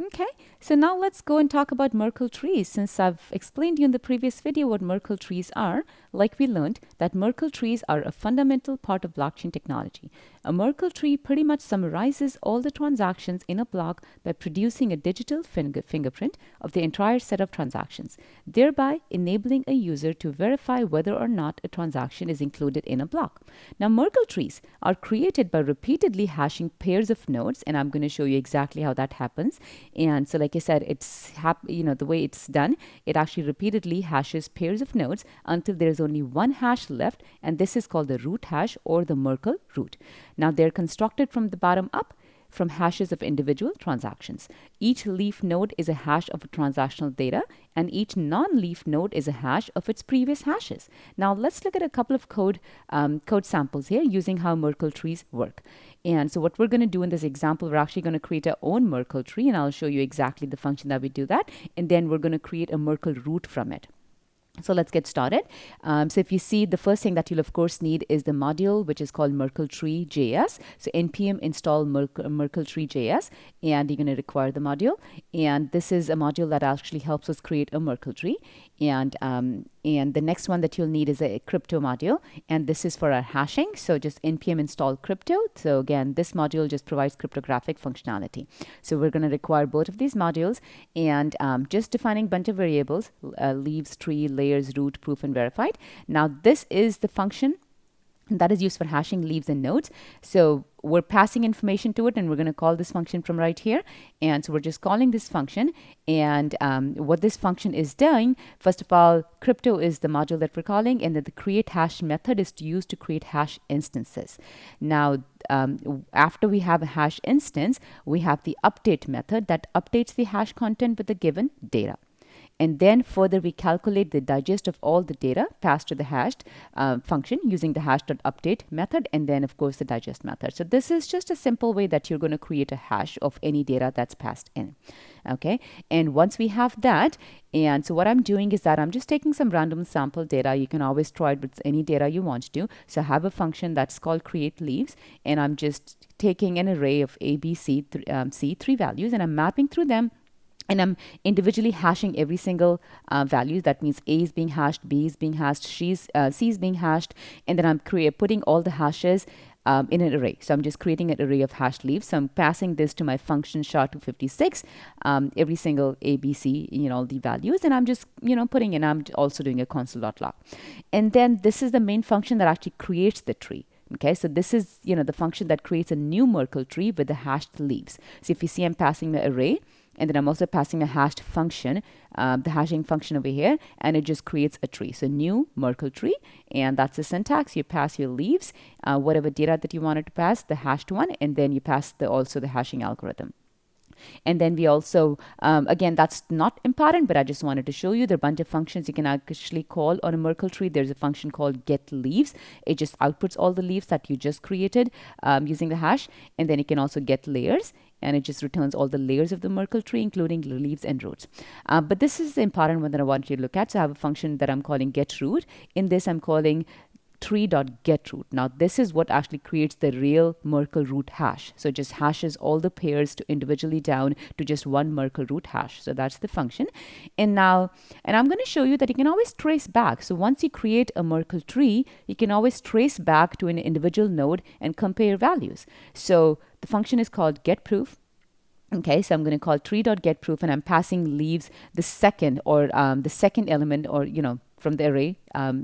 Okay, so now let's go and talk about Merkle trees. Since I've explained to you in the previous video what Merkle trees are, like we learned that Merkle trees are a fundamental part of blockchain technology. A Merkle tree pretty much summarizes all the transactions in a block by producing a digital fingerprint of the entire set of transactions, thereby enabling a user to verify whether or not a transaction is included in a block. Now, Merkle trees are created by repeatedly hashing pairs of nodes, and I'm going to show you exactly how that happens. And so, like I said, the way it's done, it actually repeatedly hashes pairs of nodes until there's only one hash left, and this is called the root hash or the Merkle root. Now, they're constructed from the bottom up from hashes of individual transactions. Each leaf node is a hash of transactional data, and each non-leaf node is a hash of its previous hashes. Now let's look at a couple of code samples here using how Merkle trees work. And so what we're going to do in this example, we're actually going to create our own Merkle tree, and I'll show you exactly the function that we do that, and then we're going to create a Merkle root from it. So let's get started. So if you see, the first thing that you'll of course need is the module, which is called Merkle tree JS. So npm install Merkle tree JS, and you're going to require the module. And this is a module that actually helps us create a Merkle tree. And the next one that you'll need is a crypto module, and this is for our hashing. So just npm install crypto. So again, this module just provides cryptographic functionality. So we're going to require both of these modules, and just defining a bunch of variables, leaves, tree, layers, root, proof, and verified. Now this is the function that is used for hashing leaves and nodes. So we're passing information to it, and we're going to call this function from right here. And so we're just calling this function, and what this function is doing, first of all, crypto is the module that we're calling, and then the create hash method is used to create hash instances. Now after we have a hash instance, we have the update method that updates the hash content with the given data. And then further we calculate the digest of all the data passed to the hashed function using the hash.update method, and then of course the digest method. So this is just a simple way that you're going to create a hash of any data that's passed in. Okay, and once we have that, and so what I'm doing is that I'm just taking some random sample data. You can always try it with any data you want to. So I have a function that's called create leaves, and I'm just taking an array of A, B, C, three values, and I'm mapping through them. And I'm individually hashing every single value. That means A is being hashed, B is being hashed, C is being hashed, and then I'm putting all the hashes in an array. So I'm just creating an array of hashed leaves. So I'm passing this to my function SHA-256, every single A, B, C, all the values, and I'm just putting in. I'm also doing a console.log, and then this is the main function that actually creates the tree. Okay, so this is the function that creates a new Merkle tree with the hashed leaves. So if you see, I'm passing the array, and then I'm also passing a hashed function, the hashing function over here, and it just creates a tree. So new Merkle tree, and that's the syntax. You pass your leaves, whatever data that you wanted to pass, the hashed one, and then you pass also the hashing algorithm. And then we also, again, that's not important, but I just wanted to show you there are a bunch of functions you can actually call on a Merkle tree. There's a function called get leaves. It just outputs all the leaves that you just created using the hash. And then you can also get layers, and it just returns all the layers of the Merkle tree, including leaves and roots. But this is the important one that I want you to look at. So I have a function that I'm calling get root. In this, I'm calling tree.getRoot. Now this is what actually creates the real Merkle root hash. So it just hashes all the pairs to individually down to just one Merkle root hash. So that's the function. And I'm going to show you that you can always trace back. So once you create a Merkle tree, you can always trace back to an individual node and compare values. So the function is called getProof. Okay, so I'm going to call tree.getProof, and I'm passing leaves the second element, or from the array,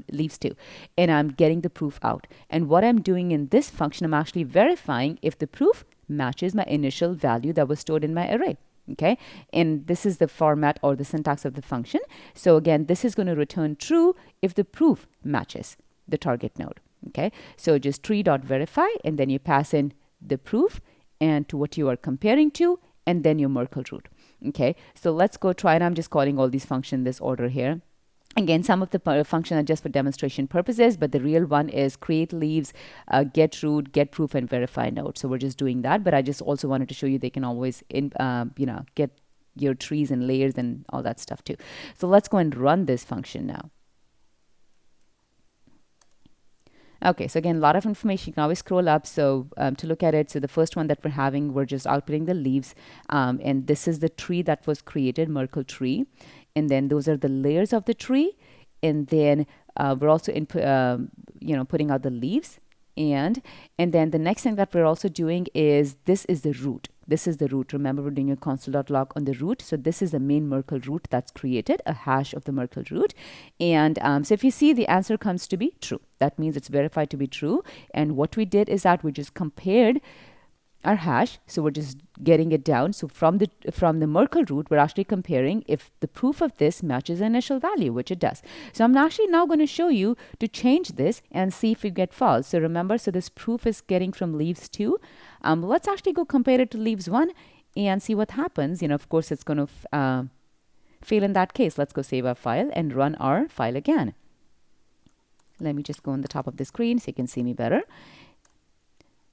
leaves 2, and I'm getting the proof out. And what I'm doing in this function, I'm actually verifying if the proof matches my initial value that was stored in my array. Okay, and this is the format or the syntax of the function. So again, this is going to return true if the proof matches the target node. Okay, so just tree.verify, and then you pass in the proof and to what you are comparing to, and then your Merkle root. Okay, so let's go try it. I'm just calling all these functions in this order here. Again, some of the functions are just for demonstration purposes, but the real one is create leaves, get root, get proof, and verify node. So we're just doing that, but I just also wanted to show you they can always get your trees and layers and all that stuff too. So let's go and run this function now. Okay, so again, a lot of information. You can always scroll up. So to look at it, so the first one that we're having, we're just outputting the leaves. And this is the tree that was created, Merkle tree. And then those are the layers of the tree. And then we're also putting out the leaves. And then the next thing that we're also doing is this is the root. This is the root. Remember, we're doing a console.log on the root. So this is the main Merkle root that's created, a hash of the Merkle root. And so if you see, the answer comes to be true. That means it's verified to be true. And what we did is that we just compared our hash. So we're just getting it down. So from the Merkle root, we're actually comparing if the proof of this matches the initial value, which it does. So I'm actually now going to show you to change this and see if we get false. So remember, so this proof is getting from leaves 2. Let's actually go compare it to leaves 1 and see what happens. Of course, it's going to fail in that case. Let's go save our file and run our file again. Let me just go on the top of the screen so you can see me better.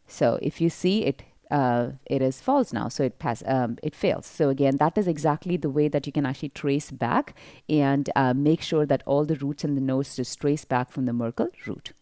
So if you see it, it is false now, so it fails. So again, that is exactly the way that you can actually trace back and make sure that all the roots and the nodes just trace back from the Merkle root.